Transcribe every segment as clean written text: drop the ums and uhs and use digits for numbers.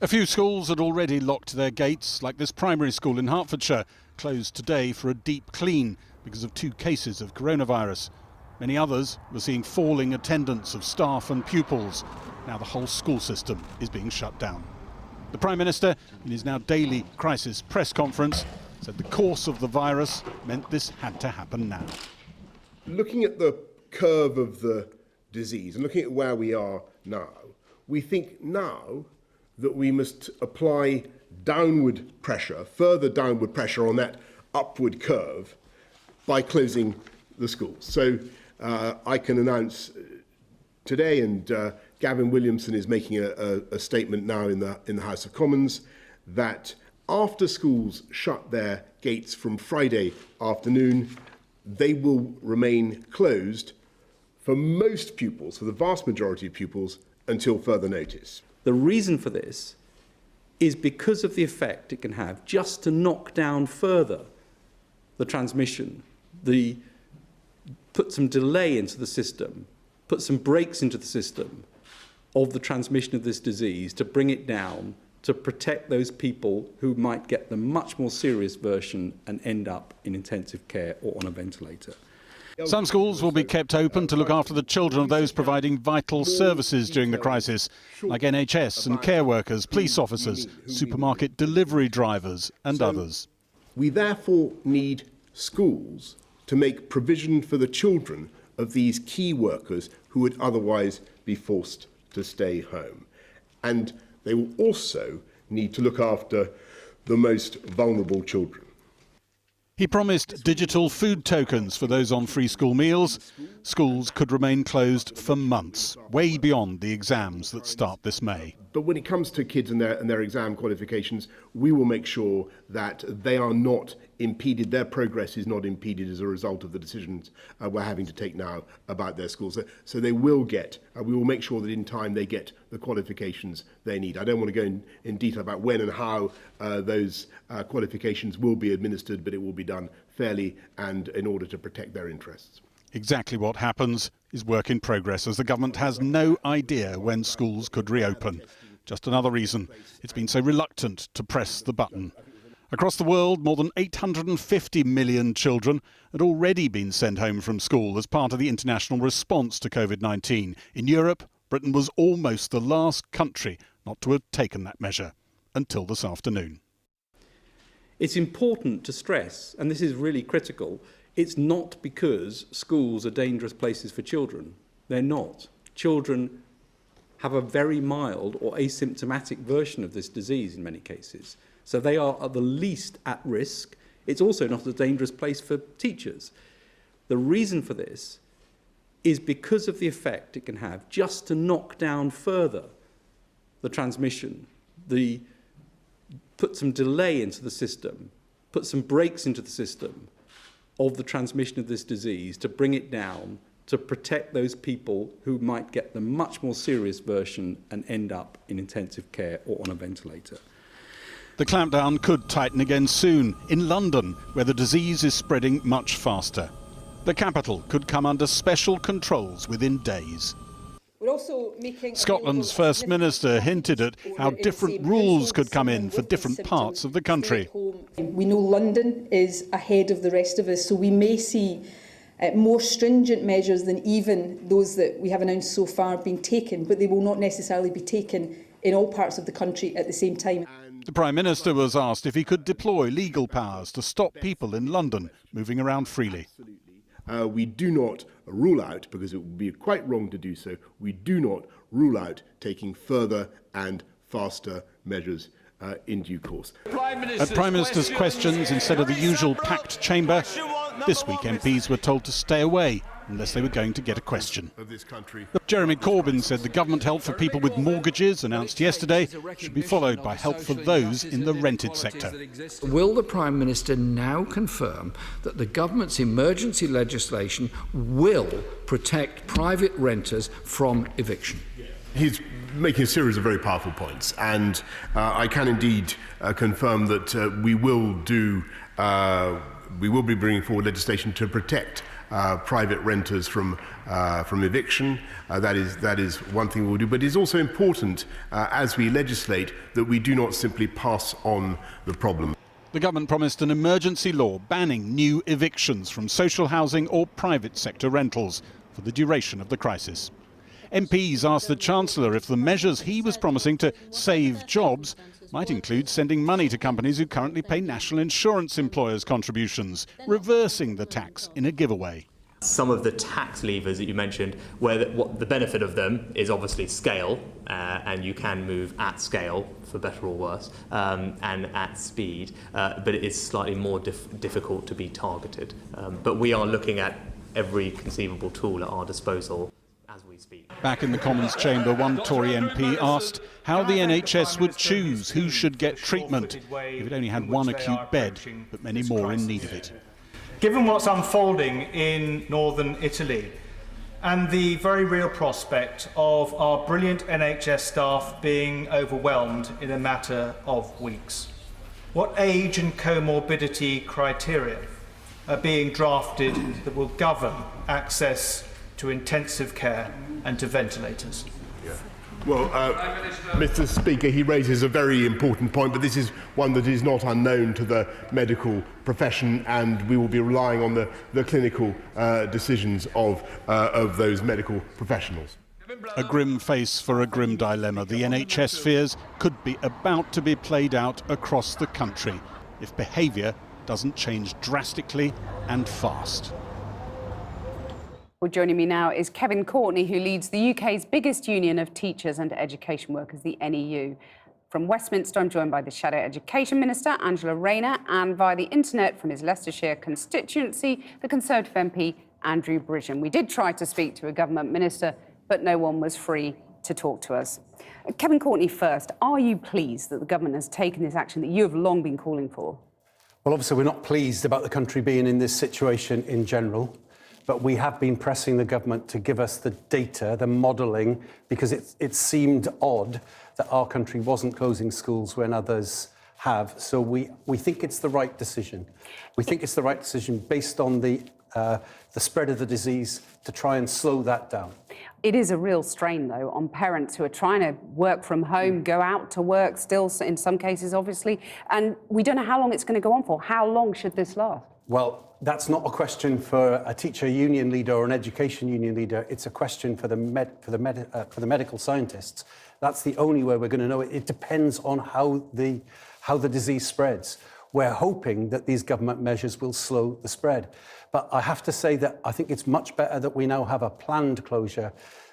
A few schools had already locked their gates, like this primary school in Hertfordshire, closed today for a deep clean because of 2 cases of coronavirus. Many others were seeing falling attendance of staff and pupils. Now the whole school system is being shut down. The Prime Minister, in his now daily crisis press conference, said the course of the virus meant this had to happen now. Looking at the curve of the disease and looking at where we are now, we think now that we must apply downward pressure, further downward pressure on that upward curve by closing the schools. So I can announce today, and Gavin Williamson is making a statement now in the House of Commons, that after schools shut their gates from Friday afternoon, they will remain closed for most pupils, for the vast majority of pupils, until further notice. The reason for this is because of the effect it can have just to knock down further the transmission, put some delay into the system, put some brakes into the system of the transmission of this disease, to bring it down, to protect those people who might get the much more serious version and end up in intensive care or on a ventilator. Some schools will be kept open to look after the children of those providing vital services during the crisis, like NHS and care workers, police officers, supermarket delivery drivers and others. We therefore need schools to make provision for the children of these key workers who would otherwise be forced to stay home. And they will also need to look after the most vulnerable children. He promised digital food tokens for those on free school meals. Schools could remain closed for months, way beyond the exams that start this May. But when it comes to kids and their exam qualifications, we will make sure that they are not impeded, their progress is not impeded as a result of the decisions we're having to take now about their schools. So they will get, we will make sure that in time they get the qualifications they need. I don't want to go in detail about when and how those qualifications will be administered, but it will be done fairly and in order to protect their interests. Exactly what happens is work in progress, as the government has no idea when schools could reopen. Just another reason it's been so reluctant to press the button. Across the world, more than 850 million children had already been sent home from school as part of the international response to COVID-19. In Europe, Britain was almost the last country not to have taken that measure, until this afternoon. It's important to stress, and this is really critical, it's not because schools are dangerous places for children. They're not. Children have a very mild or asymptomatic version of this disease in many cases. So they are at the least at risk. It's also not a dangerous place for teachers. The reason for this is because of the effect it can have just to knock down further the transmission, put some delay into the system, put some brakes into the system of the transmission of this disease, to bring it down, to protect those people who might get the much more serious version and end up in intensive care or on a ventilator. The clampdown could tighten again soon, in London, where the disease is spreading much faster. The capital could come under special controls within days. We're also making Scotland's First Minister hinted at how different rules could come in for different parts of the country. We know London is ahead of the rest of us, so we may see more stringent measures than even those that we have announced so far being taken, but they will not necessarily be taken in all parts of the country at the same time. The Prime Minister was asked if he could deploy legal powers to stop people in London moving around freely. We do not rule out, because it would be quite wrong to do so, we do not rule out taking further and faster measures in due course. At Prime Minister's questions, instead of the usual packed chamber, this week MPs were told to stay away unless they were going to get a question. Jeremy Corbyn said the government help for people with mortgages announced yesterday should be followed by help for those in the rented sector. Will the Prime Minister now confirm that the government's emergency legislation will protect private renters from eviction? He's making a series of very powerful points, and I can indeed confirm that we will be bringing forward legislation to protect private renters from eviction. That is one thing we'll do. But it's also important, as we legislate, that we do not simply pass on the problem. The government promised an emergency law banning new evictions from social housing or private sector rentals for the duration of the crisis. MPs asked the Chancellor if the measures he was promising to save jobs might include sending money to companies who currently pay national insurance employers' contributions, reversing the tax in a giveaway. Some of the tax levers that you mentioned, where what the benefit of them is obviously scale, and you can move at scale, for better or worse, and at speed, but it is slightly more difficult to be targeted. But we are looking at every conceivable tool at our disposal as we speak. Back in the Commons chamber, one Tory MP asked how the NHS would choose who should get treatment if it only had one acute bed, but many more in need of it. Given what's unfolding in northern Italy and the very real prospect of our brilliant NHS staff being overwhelmed in a matter of weeks, what age and comorbidity criteria are being drafted that will govern access to intensive care and to ventilators? Well, Mr. Speaker, he raises a very important point, but this is one that is not unknown to the medical profession, and we will be relying on the clinical decisions of those medical professionals. A grim face for a grim dilemma. The NHS fears could be about to be played out across the country if behaviour doesn't change drastically and fast. Well, joining me now is Kevin Courtney, who leads the UK's biggest union of teachers and education workers, the NEU. From Westminster, I'm joined by the Shadow Education Minister, Angela Rayner, and via the internet from his Leicestershire constituency, the Conservative MP, Andrew Bridgen. We did try to speak to a government minister, but no one was free to talk to us. Kevin Courtney first, are you pleased that the government has taken this action that you have long been calling for? Well, obviously, we're not pleased about the country being in this situation in general. But we have been pressing the government to give us the data, the modelling, because it seemed odd that our country wasn't closing schools when others have. So we think it's the right decision. We think it's the right decision based on the spread of the disease to try and slow that down. It is a real strain, though, on parents who are trying to work from home, go out to work still, in some cases, obviously. And we don't know how long it's going to go on for. How long should this last? Well, that's not a question for a teacher union leader or an education union leader. It's a question for the medical scientists. That's the only way we're going to know it. It depends on how the disease spreads. We're hoping that these government measures will slow the spread. But I have to say that I think it's much better that we now have a planned closure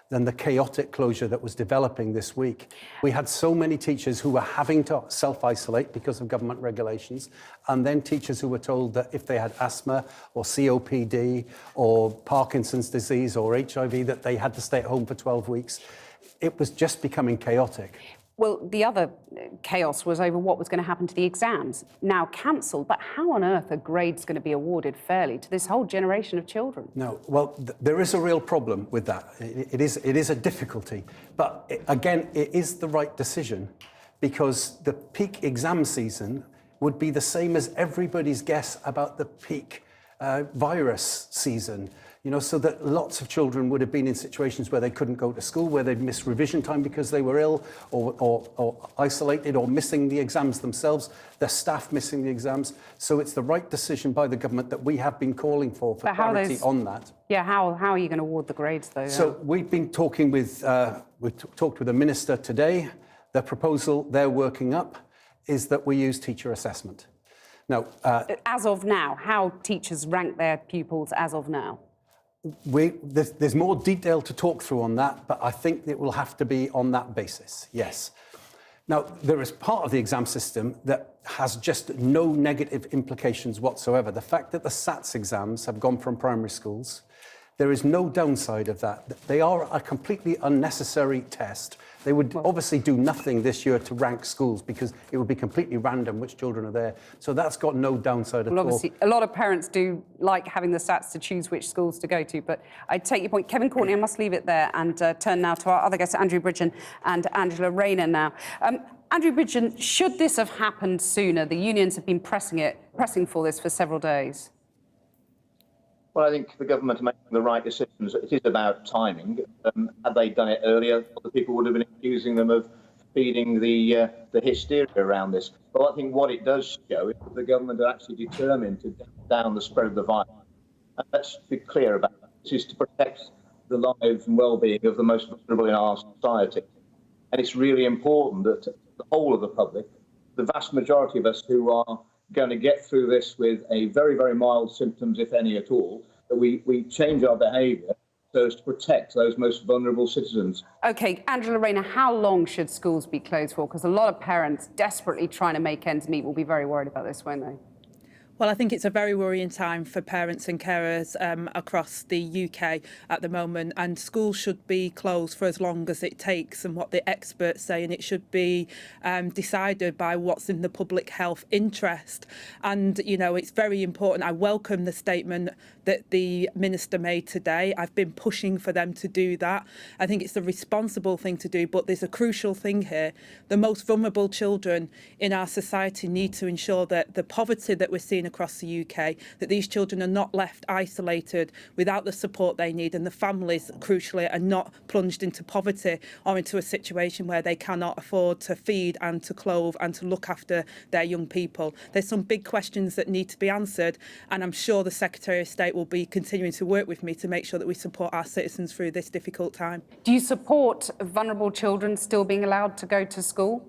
than the chaotic closure that was developing this week. We had so many teachers who were having to self-isolate because of government regulations, and then teachers who were told that if they had asthma or COPD or Parkinson's disease or HIV, that they had to stay at home for 12 weeks. It was just becoming chaotic. Well, the other chaos was over what was going to happen to the exams, now cancelled. But how on earth are grades going to be awarded fairly to this whole generation of children? No, well, there is a real problem with that. It is a difficulty. But again, it is the right decision because the peak exam season would be the same as everybody's guess about the peak virus season. You know, so that lots of children would have been in situations where they couldn't go to school, where they'd miss revision time because they were ill or isolated or missing the exams themselves, their staff missing the exams. So it's the right decision by the government that we have been calling for clarity on that. Yeah, how are you going to award the grades, though? So we've been talking with, we've talked with the minister today. The proposal they're working up is that we use teacher assessment. Now, as of now, how teachers rank their pupils as of now? There's more detail to talk through on that, but I think it will have to be on that basis, yes. Now, there is part of the exam system that has just no negative implications whatsoever. The fact that the SATS exams have gone from primary schools, there is no downside of that. They are a completely unnecessary test. They would obviously do nothing this year to rank schools because it would be completely random which children are there. So that's got no downside at all. Obviously, a lot of parents do like having the SATs to choose which schools to go to. But I take your point. Kevin Courtney, I must leave it there and turn now to our other guests, Andrew Bridgen and Angela Rayner now. Andrew Bridgen, should this have happened sooner? The unions have been pressing for this for several days. Well, I think the government are making the right decisions. It is about timing. Had they done it earlier, other people would have been accusing them of feeding the hysteria around this. But I think what it does show is that the government are actually determined to damp down the spread of the virus. And let's be clear about that. This is to protect the lives and well-being of the most vulnerable in our society. And it's really important that the whole of the public, the vast majority of us who are going to get through this with a very, very mild symptoms, if any at all, that we change our behaviour so as to protect those most vulnerable citizens. OK, Angela Rayner, how long should schools be closed for? Because a lot of parents desperately trying to make ends meet will be very worried about this, won't they? Well, I think it's a very worrying time for parents and carers across the UK at the moment, and schools should be closed for as long as it takes and what the experts say, and it should be decided by what's in the public health interest. And, you know, it's very important. I welcome the statement that the Minister made today. I've been pushing for them to do that. I think it's the responsible thing to do, but there's a crucial thing here. The most vulnerable children in our society need to ensure that the poverty that we're seeing across the UK, that these children are not left isolated without the support they need, and the families, crucially, are not plunged into poverty or into a situation where they cannot afford to feed and to clothe and to look after their young people. There's some big questions that need to be answered, and I'm sure the Secretary of State will be continuing to work with me to make sure that we support our citizens through this difficult time. Do you support vulnerable children still being allowed to go to school?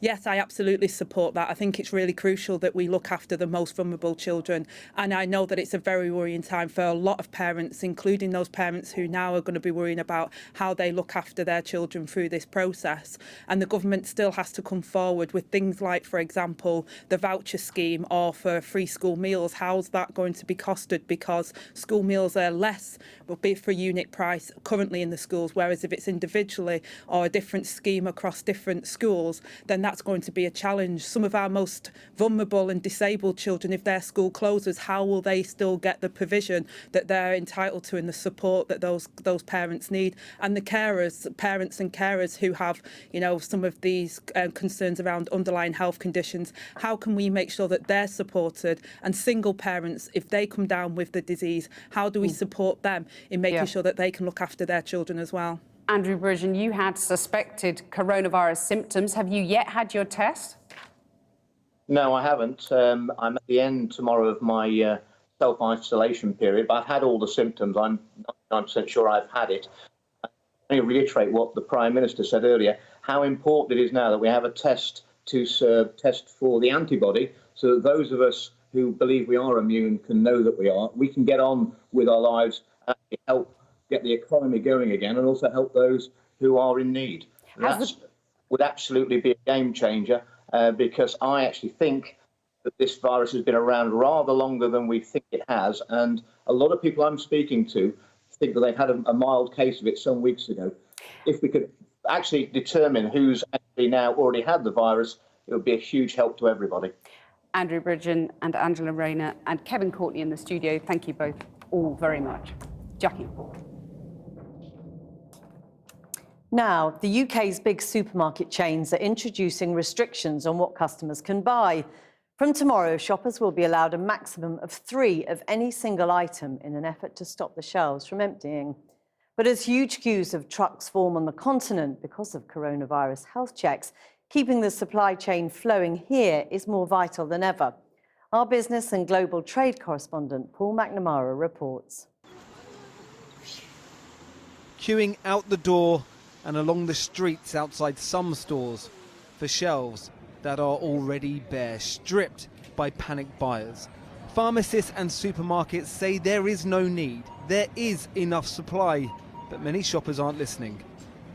Yes, I absolutely support that. I think it's really crucial that we look after the most vulnerable children. And I know that it's a very worrying time for a lot of parents, including those parents who now are going to be worrying about how they look after their children through this process. And the government still has to come forward with things like, for example, the voucher scheme or for free school meals. How's that going to be costed? Because school meals are less, will be for unit price currently in the schools, whereas if it's individually or a different scheme across different schools, then that's going to be a challenge. Some of our most vulnerable and disabled children, if their school closes, how will they still get the provision that they're entitled to and the support that those parents need? And the carers, parents and carers who have, you know, some of these concerns around underlying health conditions, how can we make sure that they're supported? And single parents, if they come down with the disease, how do we support them in making sure that they can look after their children as well? Andrew Bridgen, you had suspected coronavirus symptoms. Have you yet had your test? No, I haven't. I'm at the end tomorrow of my self-isolation period, but I've had all the symptoms. I'm 99% sure I've had it. I reiterate what the Prime Minister said earlier, how important it is now that we have a test to test for the antibody, so that those of us who believe we are immune can know that we are. We can get on with our lives and help get the economy going again, and also help those who are in need. That would absolutely be a game changer, because I actually think that this virus has been around rather longer than we think it has, and a lot of people I'm speaking to think that they've had a mild case of it some weeks ago. If we could actually determine who's actually now already had the virus, it would be a huge help to everybody. Andrew Bridgen and Angela Rayner and Kevin Courtney in the studio, thank you both all very much. Jackie. Now, the UK's big supermarket chains are introducing restrictions on what customers can buy. From tomorrow, shoppers will be allowed a maximum of 3 of any single item in an effort to stop the shelves from emptying. But as huge queues of trucks form on the continent because of coronavirus health checks, keeping the supply chain flowing here is more vital than ever. Our business and global trade correspondent Paul McNamara reports. Queuing out the door and along the streets outside some stores for shelves that are already bare, stripped by panicked buyers. Pharmacists and supermarkets say there is no need, there is enough supply, but many shoppers aren't listening.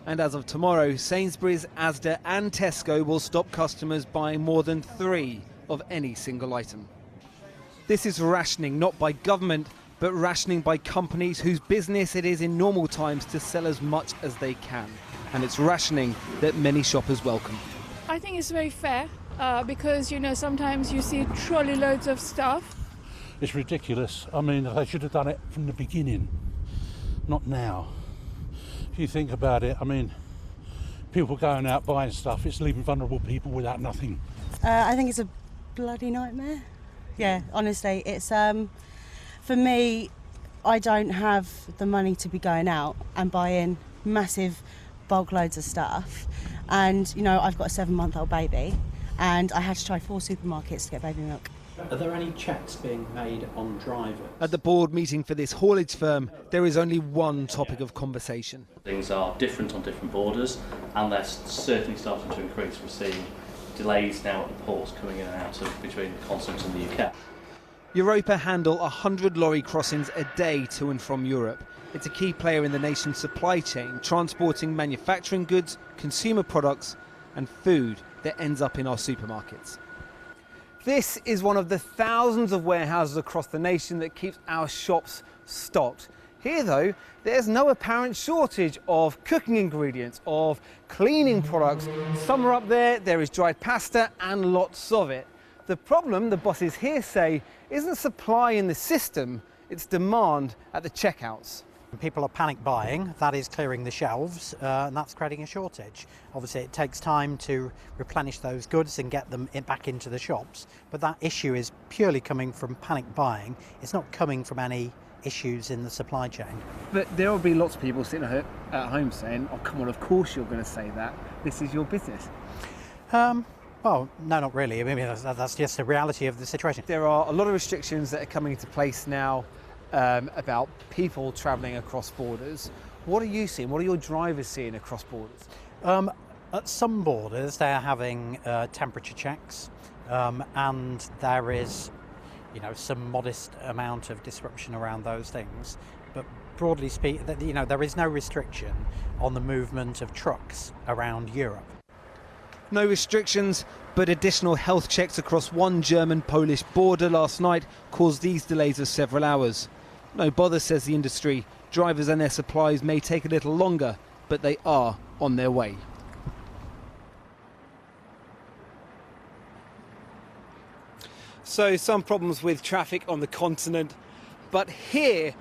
And as of tomorrow, Sainsbury's, Asda and Tesco will stop customers buying more than 3 of any single item. This is rationing not by government, but rationing by companies whose business it is in normal times to sell as much as they can. And it's rationing that many shoppers welcome. I think it's very fair because, you know, sometimes you see trolley loads of stuff. It's ridiculous. I mean, they should have done it from the beginning, not now. If you think about it, I mean, people going out buying stuff, it's leaving vulnerable people without nothing. I think it's a bloody nightmare. Yeah, honestly, it's... For me, I don't have the money to be going out and buying massive bulk loads of stuff. And, you know, I've got a 7-month-old baby and I had to try 4 supermarkets to get baby milk. Are there any checks being made on drivers? At the board meeting for this haulage firm, there is only one topic of conversation. Things are different on different borders, and they're certainly starting to increase. We're seeing delays now at the ports coming in and out of between the continent and the UK. Europa handle 100 lorry crossings a day to and from Europe. It's a key player in the nation's supply chain, transporting manufacturing goods, consumer products and food that ends up in our supermarkets. This is one of the thousands of warehouses across the nation that keeps our shops stocked. Here, though, there's no apparent shortage of cooking ingredients, of cleaning products. Some are up there, there is dried pasta and lots of it. The problem, the bosses here say, isn't supply in the system, it's demand at the checkouts. People are panic buying, that is clearing the shelves, and that's creating a shortage. Obviously it takes time to replenish those goods and get them back into the shops, but that issue is purely coming from panic buying. It's not coming from any issues in the supply chain. But there will be lots of people sitting at home saying, oh come on, of course you're going to say that, this is your business. Well, no, not really. I mean, that's just the reality of the situation. There are a lot of restrictions that are coming into place now about people travelling across borders. What are you seeing? What are your drivers seeing across borders? At some borders, they're having temperature checks, and there is, you know, some modest amount of disruption around those things. But broadly speaking, you know, there is no restriction on the movement of trucks around Europe. No restrictions, but additional health checks across one German-Polish border last night caused these delays of several hours. No bother, says the industry. Drivers and their supplies may take a little longer, but they are on their way. So some problems with traffic on the continent, but here,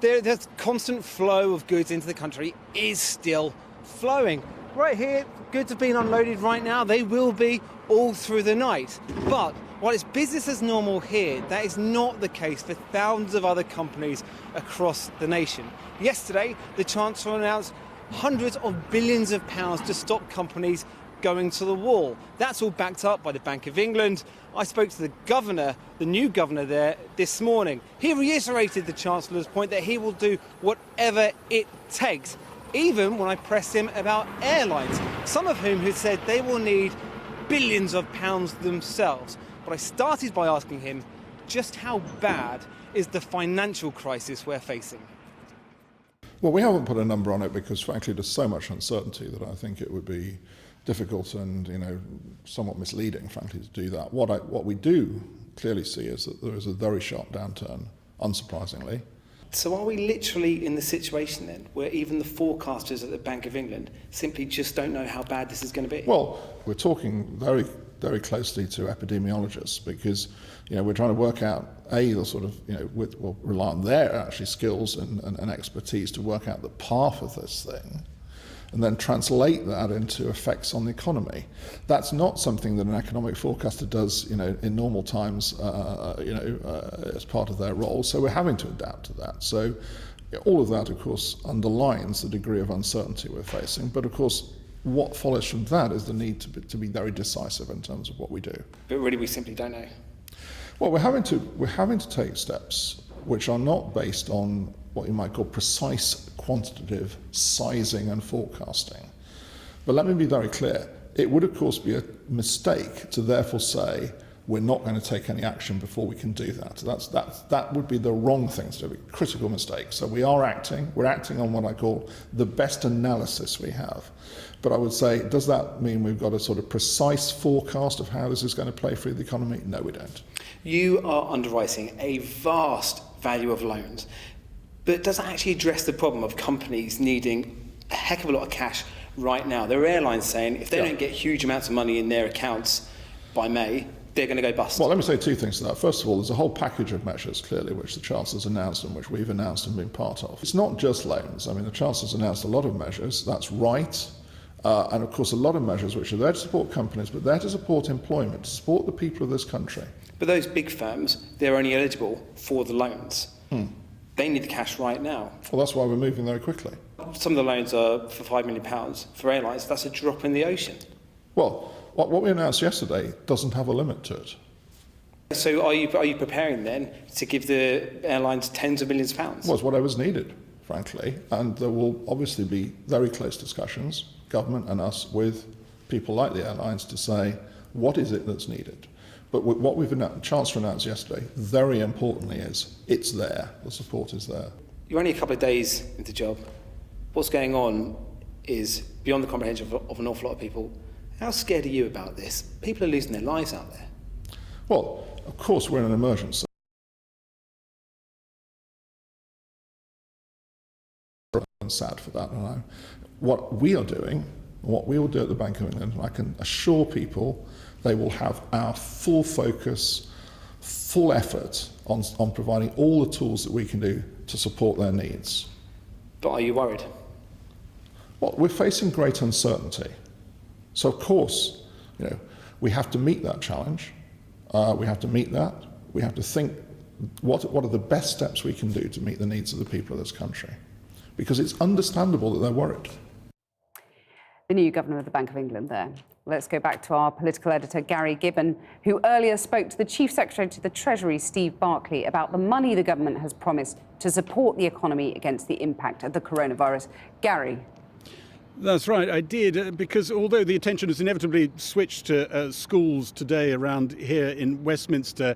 the constant flow of goods into the country is still flowing. Right here, goods are being unloaded right now. They will be all through the night. But while it's business as normal here, that is not the case for thousands of other companies across the nation. Yesterday, the Chancellor announced hundreds of billions of pounds to stop companies going to the wall. That's all backed up by the Bank of England. I spoke to the governor, the new governor there, this morning. He reiterated the Chancellor's point that he will do whatever it takes, even when I pressed him about airlines, some of whom had said they will need billions of pounds themselves. But I started by asking him just how bad is the financial crisis we're facing? Well, we haven't put a number on it because, frankly, there's so much uncertainty that I think it would be difficult and, you know, somewhat misleading, frankly, to do that. What we do clearly see is that there is a very sharp downturn, unsurprisingly. So are we literally in the situation then where even the forecasters at the Bank of England simply just don't know how bad this is going to be? Well, we're talking very, very closely to epidemiologists because, you know, we're trying to work out, the sort of, you know, we'll rely on their actually skills and expertise to work out the path of this thing and then translate that into effects on the economy. That's not something that an economic forecaster does, you know, in normal times, as part of their role. So we're having to adapt to that. So all of that, of course, underlines the degree of uncertainty we're facing. But of course, what follows from that is the need to be very decisive in terms of what we do. But really, we simply don't know. Well, we're having to take steps which are not based on what you might call precise quantitative sizing and forecasting. But let me be very clear. It would, of course, be a mistake to therefore say we're not going to take any action before we can do that. That would be the wrong thing to do, a critical mistake. So we're acting on what I call the best analysis we have. But I would say, does that mean we've got a sort of precise forecast of how this is going to play through the economy? No, we don't. You are underwriting a vast value of loans, but it doesn't actually address the problem of companies needing a heck of a lot of cash right now. There are airlines saying if they don't get huge amounts of money in their accounts by May, they're going to go bust. Well, let me say two things to that. First of all, there's a whole package of measures, clearly, which the Chancellor's announced and which we've announced and been part of. It's not just loans. I mean, the Chancellor's announced a lot of measures. That's right. And, of course, a lot of measures which are there to support companies, but there to support employment, to support the people of this country. But those big firms, they're only eligible for the loans. They need the cash right now. Well, that's why we're moving very quickly. Some of the loans are for £5 million for airlines. That's a drop in the ocean. Well, what we announced yesterday doesn't have a limit to it. So are you preparing then to give the airlines tens of millions of pounds? Well, it's whatever's needed, frankly, and there will obviously be very close discussions, government and us, with people like the airlines to say, what is it that's needed? But what Chancellor announced yesterday, very importantly, is it's there, the support is there. You're only a couple of days into the job. What's going on is beyond the comprehension of an awful lot of people. How scared are you about this? People are losing their lives out there. Well, of course, we're in an emergency. I'm sad for that. And what we are doing, what we will do at the Bank of England, I can assure people they will have our full focus, full effort on providing all the tools that we can do to support their needs. But are you worried? Well, we're facing great uncertainty. So, of course, we have to meet that challenge. We have to meet that. We have to think what are the best steps we can do to meet the needs of the people of this country. Because it's understandable that they're worried. The new Governor of the Bank of England there. Let's go back to our political editor, Gary Gibbon, who earlier spoke to the Chief Secretary to the Treasury, Steve Barclay, about the money the government has promised to support the economy against the impact of the coronavirus. Gary. That's right, I did, because although the attention has inevitably switched to schools today around here in Westminster,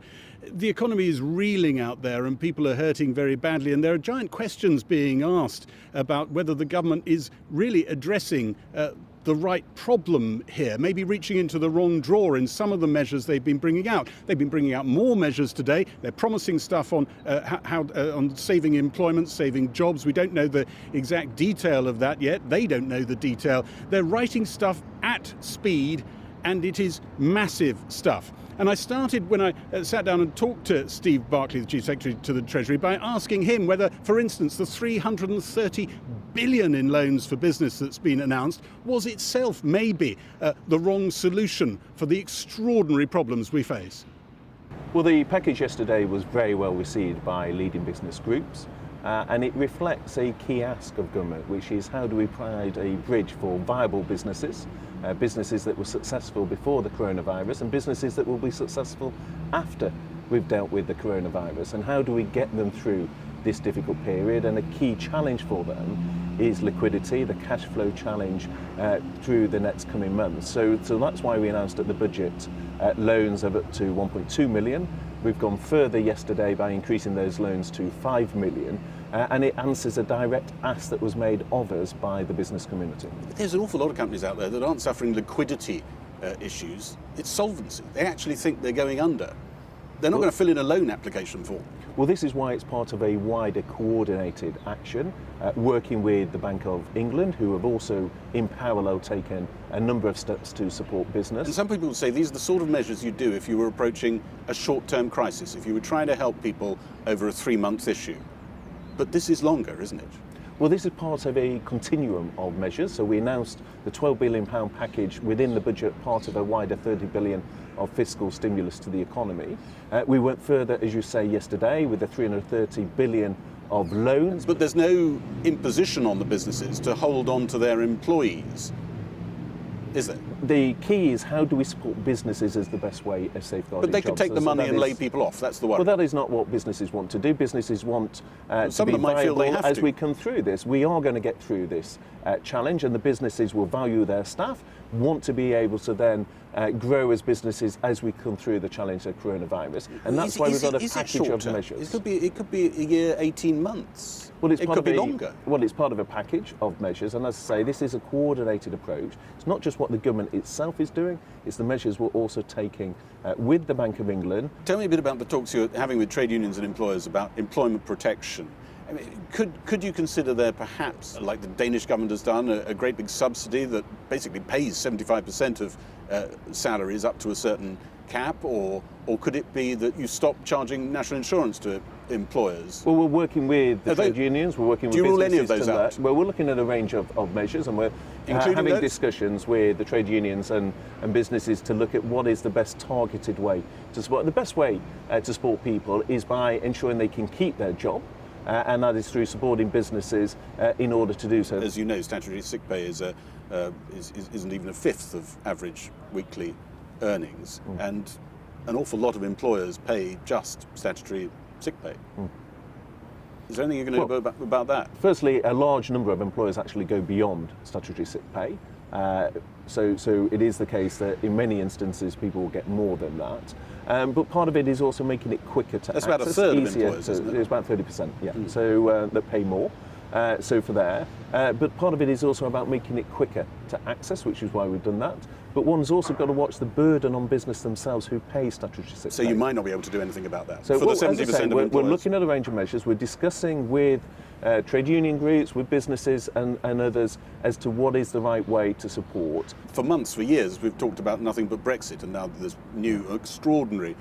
the economy is reeling out there and people are hurting very badly, and there are giant questions being asked about whether the government is really addressing the right problem here, maybe reaching into the wrong drawer in some of the measures they've been bringing out. They've been bringing out more measures today. They're promising stuff on on saving employment, saving jobs. We don't know the exact detail of that yet. They don't know the detail. They're writing stuff at speed, and it is massive stuff. And I started when I sat down and talked to Steve Barclay, the Chief Secretary to the Treasury, by asking him whether, for instance, the $330 billion in loans for business that's been announced was itself maybe the wrong solution for the extraordinary problems we face. Well, the package yesterday was very well received by leading business groups. And it reflects a key ask of government, which is how do we provide a bridge for viable businesses, businesses that were successful before the coronavirus and businesses that will be successful after we've dealt with the coronavirus, and how do we get them through this difficult period. And a key challenge for them is liquidity, the cash flow challenge through the next coming months. So that's why we announced at the budget loans of up to 1.2 million. We've gone further yesterday by increasing those loans to 5 million, and it answers a direct ask that was made of us by the business community. There's an awful lot of companies out there that aren't suffering liquidity issues. It's solvency. They actually think they're going under. They're not going to fill in a loan application form. Well, this is why it's part of a wider coordinated action, working with the Bank of England, who have also in parallel taken a number of steps to support business. And some people would say these are the sort of measures you'd do if you were approaching a short-term crisis, if you were trying to help people over a 3-month issue. But this is longer, isn't it? Well, this is part of a continuum of measures. So we announced the £12 billion package within the budget, part of a wider £30 billion of fiscal stimulus to the economy. We went further, as you say, yesterday with the £330 billion of loans. But there's no imposition on the businesses to hold on to their employees, is there? The key is how do we support businesses as the best way of safeguarding jobs. But they could take the money and lay people off, that's the worry. Well, that is not what businesses want to do. Businesses want to be viable as we come through this. We are going to get through this challenge, and the businesses will value their staff, want to be able to then grow as businesses as we come through the challenge of coronavirus. And that's why we've got a package of measures. It could be a year, 18 months. Well, it could be longer. Well, it's part of a package of measures, and as I say, this is a coordinated approach. It's not just what the government itself is doing, it's the measures we're also taking with the Bank of England. Tell me a bit about the talks you're having with trade unions and employers about employment protection. I mean, could you consider there perhaps, like the Danish government has done, a great big subsidy that basically pays 75% of salaries up to a certain cap, or could it be that you stop charging national insurance to employers? Well, we're working with the trade unions, we're working with businesses. Do you rule any of those out? Well, we're looking at a range of measures, and we're having discussions with the trade unions and businesses to look at what is the best targeted way to support. The best way to support people is by ensuring they can keep their job, and that is through supporting businesses in order to do so. As you know, statutory sick pay isn't even a fifth of average weekly earnings, and an awful lot of employers pay just statutory sick pay. Is there anything you can do about that? Firstly, a large number of employers actually go beyond statutory sick pay. So it is the case that in many instances people will get more than that. But part of it is also making it quicker to access. That's about a third of employers, isn't it? It's about 30%, yeah. So that pay more. So for there. But part of it is also about making it quicker to access, which is why we've done that. But one's also got to watch the burden on business themselves who pay statutory sick pay. So you might not be able to do anything about that. So for the 70% of employers. We're looking at a range of measures. We're discussing with trade union groups, with businesses and others as to what is the right way to support. For months, for years, we've talked about nothing but Brexit, and now this new extraordinary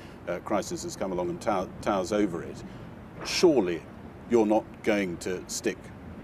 crisis has come along and towers over it. Surely you're not going to stick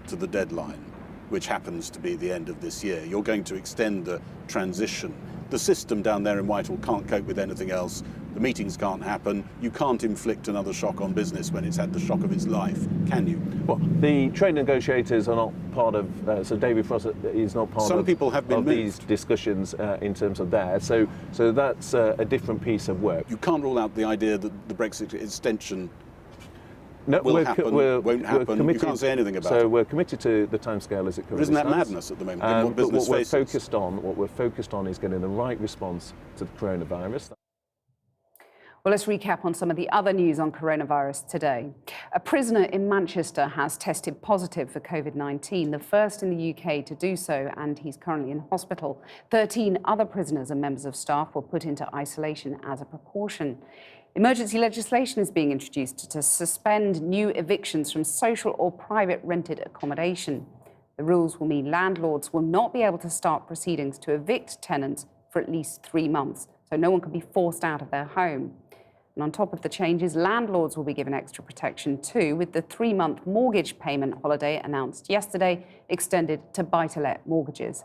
to the deadline, which happens to be the end of this year. You're going to extend the transition. The system down there in Whitehall can't cope with anything else. The meetings can't happen. You can't inflict another shock on business when it's had the shock of its life, can you? Well, the trade negotiators are not part of, so David Frost is not part Some people have been of these discussions in terms of there. So that's a different piece of work. You can't rule out the idea that the Brexit extension No, won't happen. You can't say anything about it. So we're committed to the timescale as it currently Isn't that stands. madness at the moment? Given what But business what we're focused on is getting the right response to the coronavirus. Well, let's recap on some of the other news on coronavirus today. A prisoner in Manchester has tested positive for COVID-19, the first in the UK to do so, and he's currently in hospital. 13 other prisoners and members of staff were put into isolation as a precaution. Emergency legislation is being introduced to suspend new evictions from social or private rented accommodation. The rules will mean landlords will not be able to start proceedings to evict tenants for at least 3 months, so no one can be forced out of their home. And on top of the changes, landlords will be given extra protection too, with the 3-month mortgage payment holiday announced yesterday extended to buy-to-let mortgages.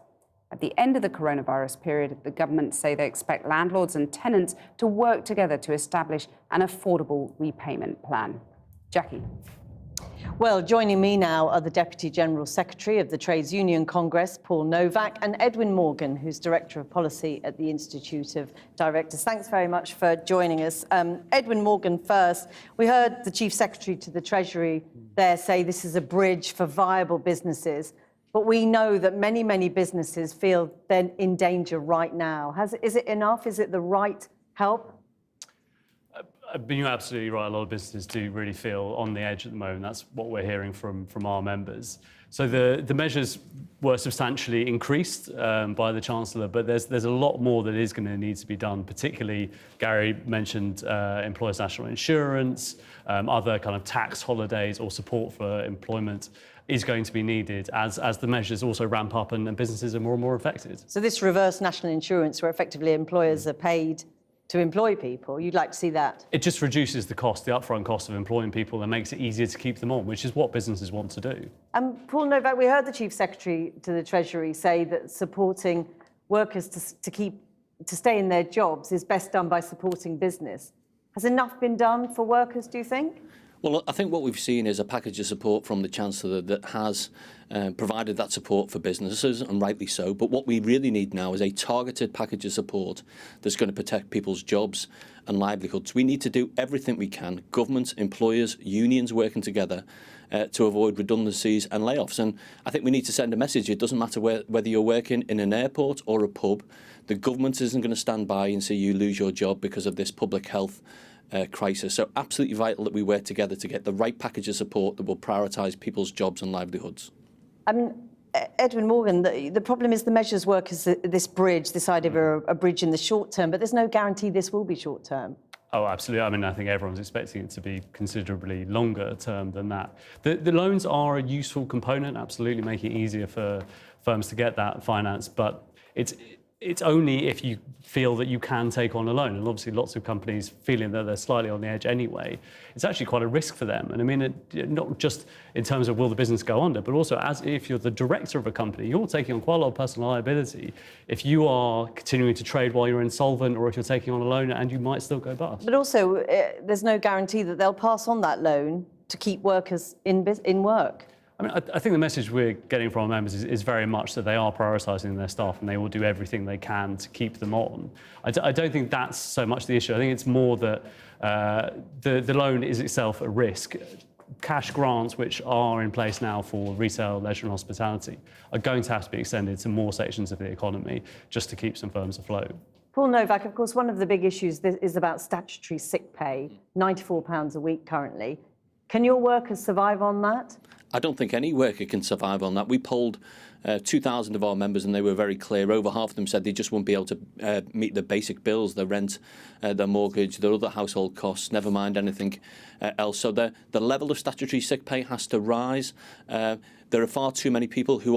At the end of the coronavirus period, the government say they expect landlords and tenants to work together to establish an affordable repayment plan. Jackie. Well, joining me now are the Deputy General Secretary of the Trades Union Congress, Paul Novak, and Edwin Morgan, who's Director of Policy at the Institute of Directors. Thanks very much for joining us. Edwin Morgan first. We heard the Chief Secretary to the Treasury there say this is a bridge for viable businesses, but we know that many, many businesses feel they're in danger right now. Is it enough? Is it the right help? You're absolutely right. A lot of businesses do really feel on the edge at the moment. That's what we're hearing from our members. So the measures were substantially increased by the Chancellor, but there's a lot more that is going to need to be done. Particularly, Gary mentioned employers' national insurance, other kind of tax holidays or support for employment is going to be needed as the measures also ramp up and businesses are more and more affected. So this reverse national insurance, where effectively employers are paid to employ people, you'd like to see that? It just reduces the cost, the upfront cost of employing people, and makes it easier to keep them on, which is what businesses want to do. Paul Novak, we heard the Chief Secretary to the Treasury say that supporting workers to stay in their jobs is best done by supporting business. Has enough been done for workers, do you think? Well, I think what we've seen is a package of support from the Chancellor that has provided that support for businesses, and rightly so. But what we really need now is a targeted package of support that's going to protect people's jobs and livelihoods. We need to do everything we can, government, employers, unions working together to avoid redundancies and layoffs. And I think we need to send a message. It doesn't matter whether you're working in an airport or a pub. The government isn't going to stand by and see you lose your job because of this public health crisis. So absolutely vital that we work together to get the right package of support that will prioritise people's jobs and livelihoods. Edwin Morgan, the problem is the measures work as this bridge, this idea of a bridge in the short term, but there's no guarantee this will be short term. Oh, absolutely. I mean, I think everyone's expecting it to be considerably longer term than that. The loans are a useful component, absolutely make it easier for firms to get that finance, but it's only if you feel that you can take on a loan. And obviously lots of companies feeling that they're slightly on the edge anyway. It's actually quite a risk for them. And I mean, not just in terms of will the business go under, but also as if you're the director of a company, you're taking on quite a lot of personal liability if you are continuing to trade while you're insolvent or if you're taking on a loan and you might still go bust. But also, there's no guarantee that they'll pass on that loan to keep workers in work? I mean, I think the message we're getting from our members is very much that they are prioritising their staff and they will do everything they can to keep them on. I don't think that's so much the issue. I think it's more that the loan is itself a risk. Cash grants, which are in place now for retail, leisure and hospitality, are going to have to be extended to more sections of the economy just to keep some firms afloat. Paul Novak, of course, one of the big issues is about statutory sick pay, £94 a week currently. Can your workers survive on that? I don't think any worker can survive on that. We polled 2,000 of our members and they were very clear. Over half of them said they just won't be able to meet the basic bills, their rent, their mortgage, their other household costs, never mind anything else. So the level of statutory sick pay has to rise. There are far too many people who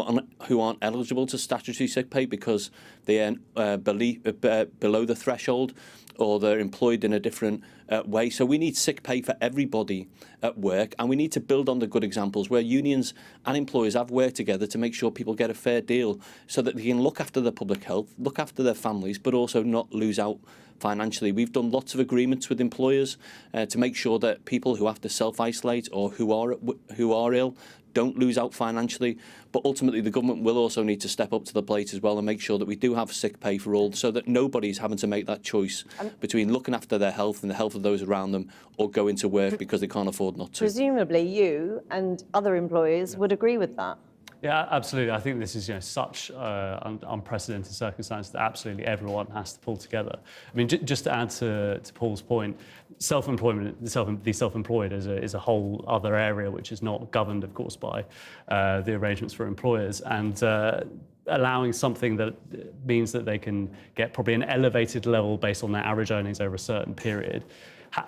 aren't eligible to statutory sick pay because they earn below the threshold or they're employed in a different way. So we need sick pay for everybody at work, and we need to build on the good examples where unions and employers have worked together to make sure people get a fair deal so that they can look after their public health, look after their families, but also not lose out financially. We've done lots of agreements with employers to make sure that people who have to self-isolate or who are ill don't lose out financially. But ultimately, the government will also need to step up to the plate as well and make sure that we do have sick pay for all so that nobody's having to make that choice between looking after their health and the health of those around them or going to work because they can't afford not to. Presumably you and other employers would agree with that. Yeah, absolutely. I think this is self-employed unprecedented circumstance that absolutely everyone has to pull together. I mean, just to add to Paul's point, self-employment, the self-employed is a whole other area which is not governed, of course, by the arrangements for employers, and allowing something that means that they can get probably an elevated level based on their average earnings over a certain period,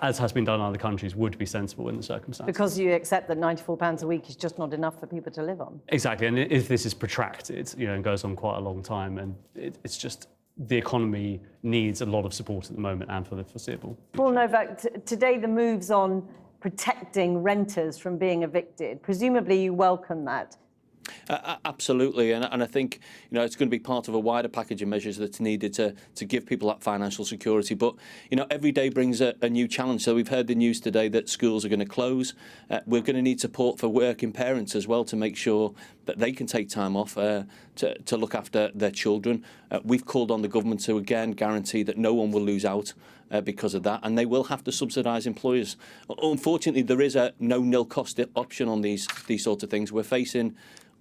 as has been done in other countries, would be sensible in the circumstances. Because you accept that £94 a week is just not enough for people to live on. Exactly, and if this is protracted, and goes on quite a long time, and it's just the economy needs a lot of support at the moment and for the foreseeable. Paul Novak, today the moves on protecting renters from being evicted. Presumably you welcome that. Absolutely, and I think it's going to be part of a wider package of measures that's needed to give people that financial security. But every day brings a new challenge. So we've heard the news today that schools are going to close. We're going to need support for working parents as well to make sure that they can take time off to look after their children. We've called on the government to again guarantee that no one will lose out because of that, and they will have to subsidise employers. Unfortunately, there is a no-nil cost option on these sorts of things. We're facing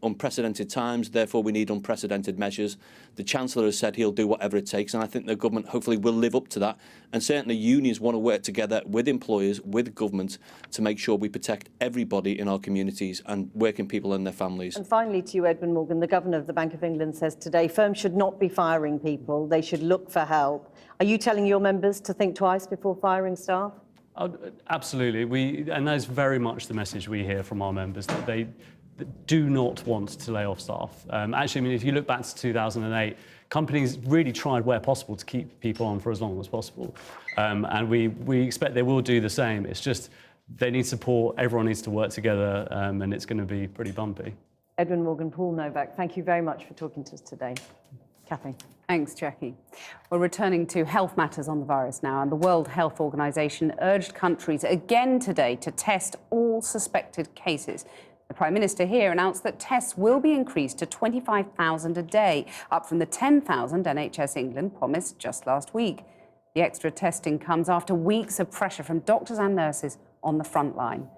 unprecedented times, therefore we need unprecedented measures. The Chancellor has said he'll do whatever it takes, and I think the government hopefully will live up to that. And certainly unions want to work together with employers, with government, to make sure we protect everybody in our communities and working people and their families. And finally to you, Edwin Morgan, the Governor of the Bank of England says today firms should not be firing people, they should look for help. Are you telling your members to think twice before firing staff? Absolutely, and that is very much the message we hear from our members, that they do not want to lay off staff. Actually, I mean, if you look back to 2008, companies really tried where possible to keep people on for as long as possible. And we expect they will do the same. It's just they need support, everyone needs to work together, and it's going to be pretty bumpy. Edwin Morgan, Paul Novak, thank you very much for talking to us today. Kathy. Thanks, Jackie. We're returning to health matters on the virus now, and the World Health Organization urged countries again today to test all suspected cases. The Prime Minister here announced that tests will be increased to 25,000 a day, up from the 10,000 NHS England promised just last week. The extra testing comes after weeks of pressure from doctors and nurses on the front line.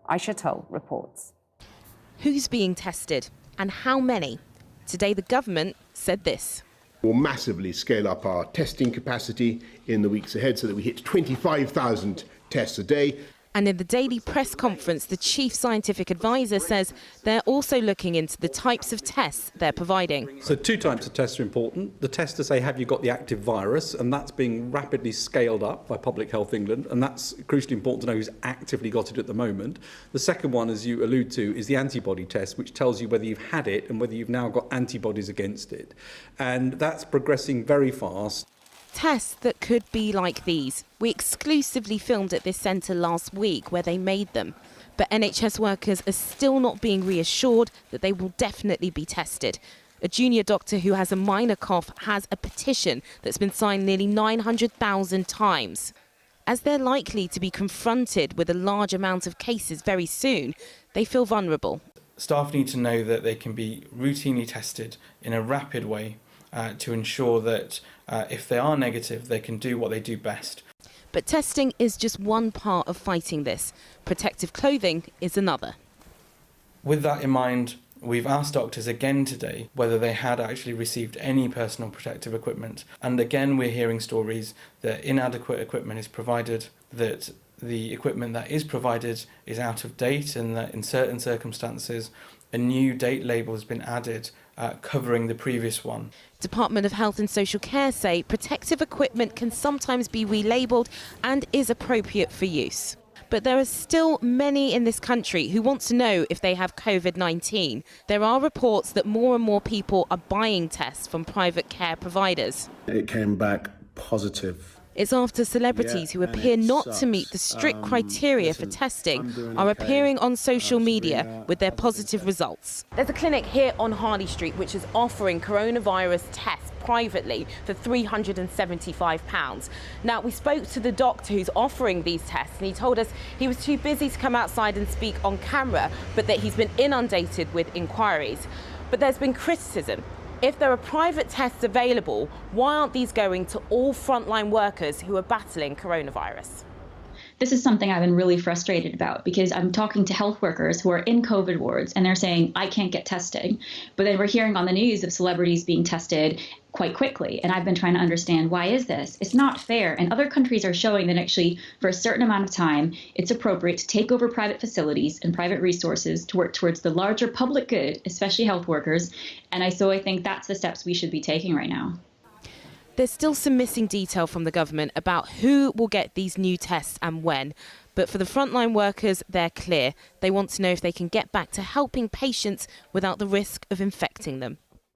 Aisha Tull reports. Who's being tested and how many? Today the government said this. We'll massively scale up our testing capacity in the weeks ahead so that we hit 25,000 tests a day. And in the daily press conference, the chief scientific advisor says they're also looking into the types of tests they're providing. So 2 types of tests are important. The test to say, have you got the active virus? And that's being rapidly scaled up by Public Health England. And that's crucially important to know who's actively got it at the moment. The second one, as you allude to, is the antibody test, which tells you whether you've had it and whether you've now got antibodies against it. And that's progressing very fast. Tests that could be like these. We exclusively filmed at this centre last week where they made them. But NHS workers are still not being reassured that they will definitely be tested. A junior doctor who has a minor cough has a petition that's been signed nearly 900,000 times. As they're likely to be confronted with a large amount of cases very soon, they feel vulnerable. Staff need to know that they can be routinely tested in a rapid way to ensure that if they are negative, they can do what they do best. But testing is just one part of fighting this. Protective clothing is another. With that in mind, we've asked doctors again today whether they had actually received any personal protective equipment. And again, we're hearing stories that inadequate equipment is provided, that the equipment that is provided is out of date, and that in certain circumstances, a new date label has been added covering the previous one. Department of Health and Social Care say protective equipment can sometimes be relabelled and is appropriate for use. But there are still many in this country who want to know if they have COVID-19. There are reports that more and more people are buying tests from private care providers. It came back positive. It's after celebrities who appear not to meet the strict criteria for testing are appearing on social media with their positive results. There's a clinic here on Harley Street which is offering coronavirus tests privately for £375. Now, we spoke to the doctor who's offering these tests, and he told us he was too busy to come outside and speak on camera, but that he's been inundated with inquiries. But there's been criticism. If there are private tests available, why aren't these going to all frontline workers who are battling coronavirus? This is something I've been really frustrated about, because I'm talking to health workers who are in COVID wards and they're saying, I can't get testing. But then we're hearing on the news of celebrities being tested quite quickly. And I've been trying to understand, why is this? It's not fair. And other countries are showing that actually for a certain amount of time, it's appropriate to take over private facilities and private resources to work towards the larger public good, especially health workers. And so I think that's the steps we should be taking right now. There's still some missing detail from the government about who will get these new tests and when. But for the frontline workers, they're clear. They want to know if they can get back to helping patients without the risk of infecting them.